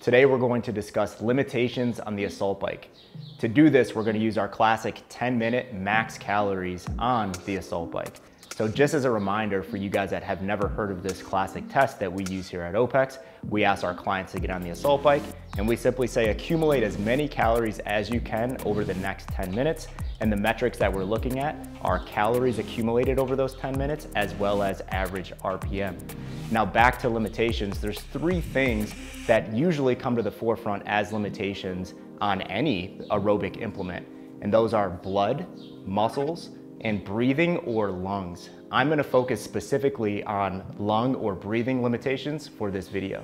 Today we're going to discuss limitations on the assault bike. To do this, we're going to use our classic 10-minute max calories on the assault bike. So just as a reminder for you guys that have never heard of this classic test that we use here at OPEX, we ask our clients to get on the assault bike and we simply say accumulate as many calories as you can over the next 10 minutes. And the metrics that we're looking at are calories accumulated over those 10 minutes as well as average RPM. Now back to limitations, there's three things that usually come to the forefront as limitations on any aerobic implement. And those are blood, muscles, and breathing or lungs. I'm gonna focus specifically on lung or breathing limitations for this video.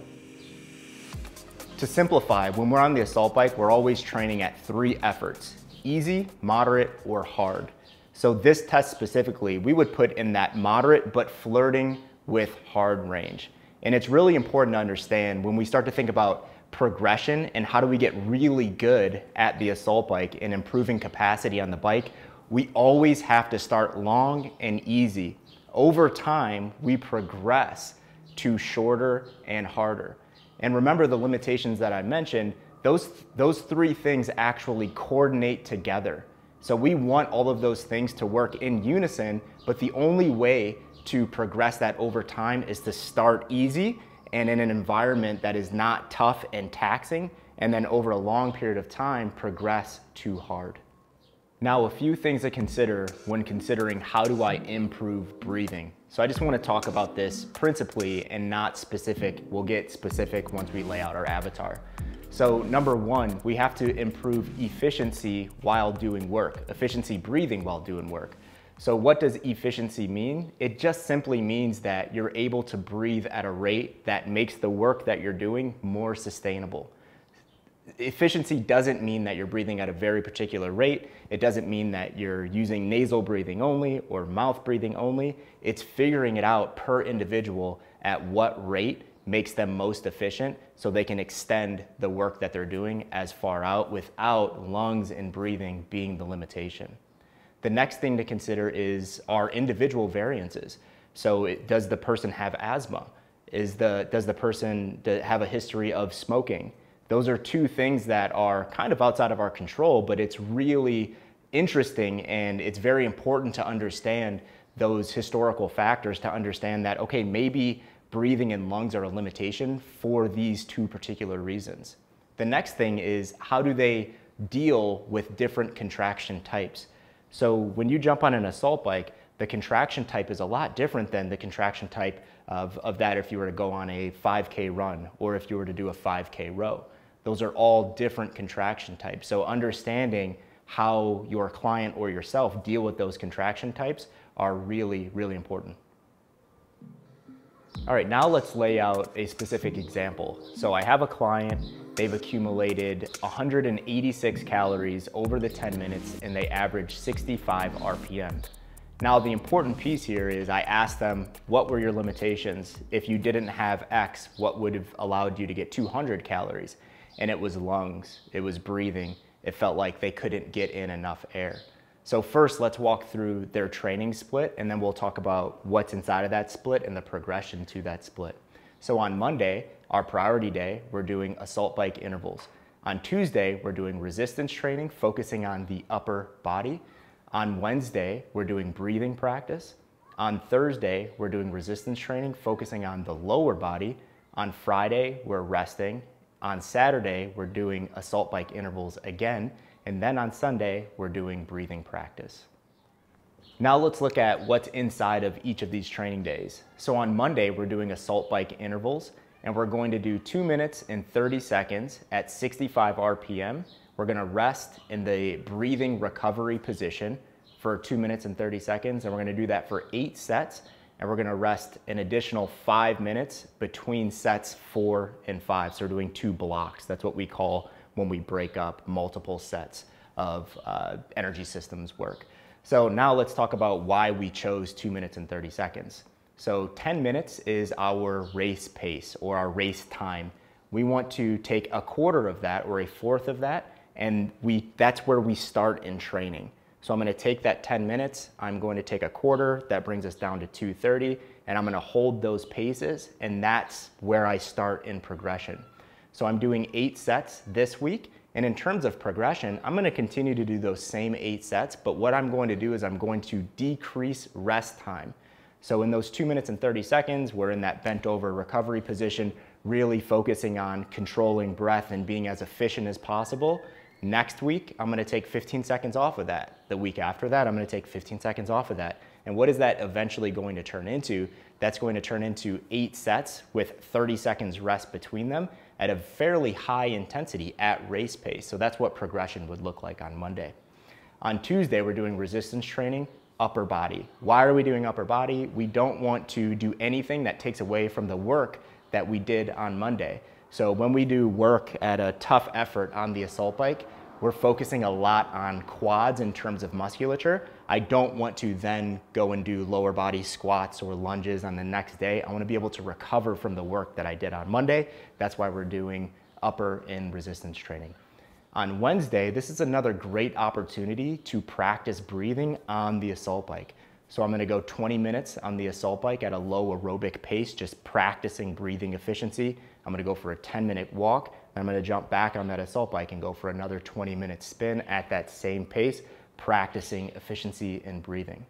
To simplify, when we're on the assault bike, we're always training at 3 efforts: easy, moderate, or hard. So this test specifically, we would put in that moderate but flirting with hard range. And it's really important to understand when we start to think about progression and how do we get really good at the assault bike and improving capacity on the bike, we always have to start long and easy. Over time, we progress to shorter and harder. And remember the limitations that I mentioned, those 3 things actually coordinate together. So we want all of those things to work in unison, but the only way to progress that over time is to start easy and in an environment that is not tough and taxing, and then over a long period of time, progress to hard. Now, a few things to consider when considering how do I improve breathing. So I just want to talk about this principally and not specific. We'll get specific once we lay out our avatar. So number 1, we have to improve efficiency while doing work, efficiency breathing while doing work. So what does efficiency mean? It just simply means that you're able to breathe at a rate that makes the work that you're doing more sustainable. Efficiency doesn't mean that you're breathing at a very particular rate. It doesn't mean that you're using nasal breathing only or mouth breathing only. It's figuring it out per individual at what rate makes them most efficient so they can extend the work that they're doing as far out without lungs and breathing being the limitation. The next thing to consider is our individual variances. So does the person have asthma? Does the person have a history of smoking? Those are 2 things that are kind of outside of our control, but it's really interesting and it's very important to understand those historical factors to understand that, okay, maybe breathing and lungs are a limitation for these 2 particular reasons. The next thing is how do they deal with different contraction types? So when you jump on an assault bike, the contraction type is a lot different than the contraction type of that if you were to go on a 5K run or if you were to do a 5K row. Those are all different contraction types. So understanding how your client or yourself deal with those contraction types are really, really important. All right, now let's lay out a specific example. So I have a client, they've accumulated 186 calories over the 10 minutes and they average 65 RPM. Now the important piece here is I asked them, what were your limitations? If you didn't have X, what would have allowed you to get 200 calories? And it was lungs, it was breathing. It felt like they couldn't get in enough air. So first, let's walk through their training split, and then we'll talk about what's inside of that split and the progression to that split. So on Monday, our priority day, we're doing assault bike intervals. On Tuesday, we're doing resistance training, focusing on the upper body. On Wednesday, we're doing breathing practice. On Thursday, we're doing resistance training, focusing on the lower body. On Friday, we're resting. On Saturday, we're doing assault bike intervals again, and then on Sunday, we're doing breathing practice. Now let's look at what's inside of each of these training days. So on Monday, we're doing assault bike intervals, and we're going to do 2 minutes and 30 seconds at 65 RPM. We're gonna rest in the breathing recovery position for 2 minutes and 30 seconds, and we're gonna do that for 8 sets. And we're gonna rest an additional 5 minutes between sets 4 and 5. So we're doing 2 blocks. That's what we call when we break up multiple sets of energy systems work. So now let's talk about why we chose 2 minutes and 30 seconds. So 10 minutes is our race pace or our race time. We want to take a quarter of that or a fourth of that, and that's where we start in training. So I'm going to take that 10 minutes, I'm going to take a quarter, that brings us down to 2:30, and I'm going to hold those paces, and that's where I start in progression. So I'm doing 8 sets this week. And in terms of progression, I'm gonna continue to do those same 8 sets, but what I'm going to do is I'm going to decrease rest time. So in those 2 minutes and 30 seconds, we're in that bent over recovery position, really focusing on controlling breath and being as efficient as possible. Next week, I'm gonna take 15 seconds off of that. The week after that, I'm gonna take 15 seconds off of that. And what is that eventually going to turn into? That's going to turn into 8 sets with 30 seconds rest between them at a fairly high intensity at race pace. So that's what progression would look like on Monday. On Tuesday, we're doing resistance training, upper body. Why are we doing upper body? We don't want to do anything that takes away from the work that we did on Monday. So when we do work at a tough effort on the assault bike, we're focusing a lot on quads in terms of musculature. I don't want to then go and do lower body squats or lunges on the next day. I want to be able to recover from the work that I did on Monday. That's why we're doing upper and resistance training. On Wednesday, this is another great opportunity to practice breathing on the assault bike. So I'm going to go 20 minutes on the assault bike at a low aerobic pace, just practicing breathing efficiency. I'm going to go for a 10-minute walk, and I'm going to jump back on that assault bike and go for another 20-minute spin at that same pace, practicing efficiency in breathing.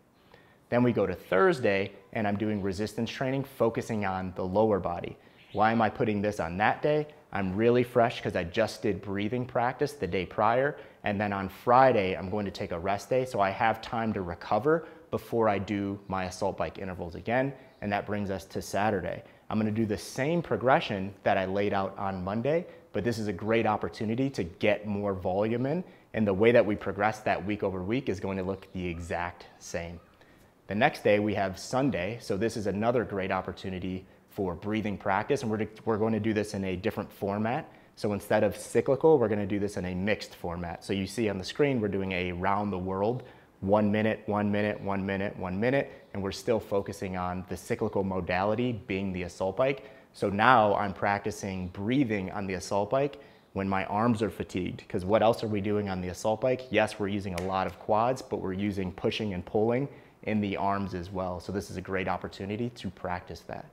Then we go to Thursday, and I'm doing resistance training, focusing on the lower body. Why am I putting this on that day? I'm really fresh because I just did breathing practice the day prior, and then on Friday, I'm going to take a rest day, so I have time to recover before I do my assault bike intervals again, and that brings us to Saturday. I'm gonna do the same progression that I laid out on Monday, but this is a great opportunity to get more volume in, and the way that we progress that week over week is going to look the exact same. The next day we have Sunday, so this is another great opportunity for breathing practice, and we're going to do this in a different format. So instead of cyclical, we're gonna do this in a mixed format. So you see on the screen, we're doing a round the world, 1 minute, 1 minute, 1 minute, 1 minute, and we're still focusing on the cyclical modality being the assault bike. So now I'm practicing breathing on the assault bike when my arms are fatigued, because what else are we doing on the assault bike? Yes, we're using a lot of quads, but we're using pushing and pulling in the arms as well. So this is a great opportunity to practice that.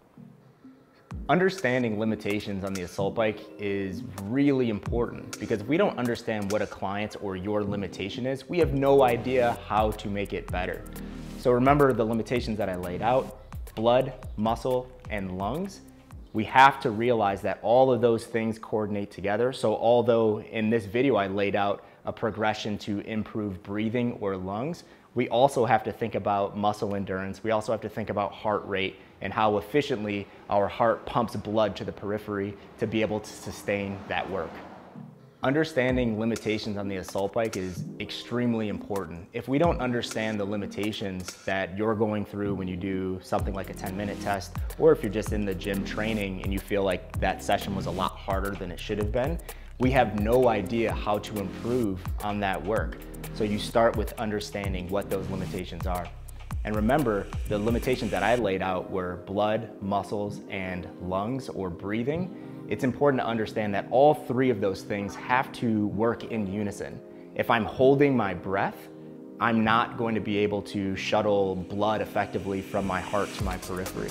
Understanding limitations on the assault bike is really important, because if we don't understand what a client's or your limitation is, we have no idea how to make it better. So remember the limitations that I laid out: blood, muscle, and lungs. We have to realize that all of those things coordinate together. So although in this video I laid out a progression to improve breathing or lungs, we also have to think about muscle endurance. We also have to think about heart rate and how efficiently our heart pumps blood to the periphery to be able to sustain that work. Understanding limitations on the assault bike is extremely important. If we don't understand the limitations that you're going through when you do something like a 10-minute test, or if you're just in the gym training and you feel like that session was a lot harder than it should have been, we have no idea how to improve on that work. So you start with understanding what those limitations are. And remember, the limitations that I laid out were blood, muscles, and lungs, or breathing. It's important to understand that all three of those things have to work in unison. If I'm holding my breath, I'm not going to be able to shuttle blood effectively from my heart to my periphery.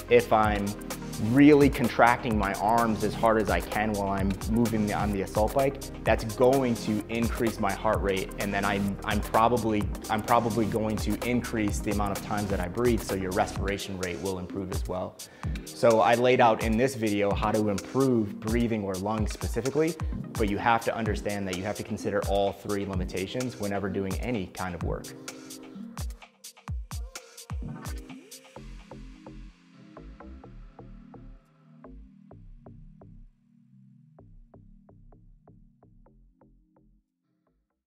If I'm really contracting my arms as hard as I can while I'm moving on the assault bike, that's going to increase my heart rate, and then I'm probably going to increase the amount of times that I breathe, so your respiration rate will improve as well. So I laid out in this video how to improve breathing or lungs specifically, but you have to understand that you have to consider all three limitations whenever doing any kind of work.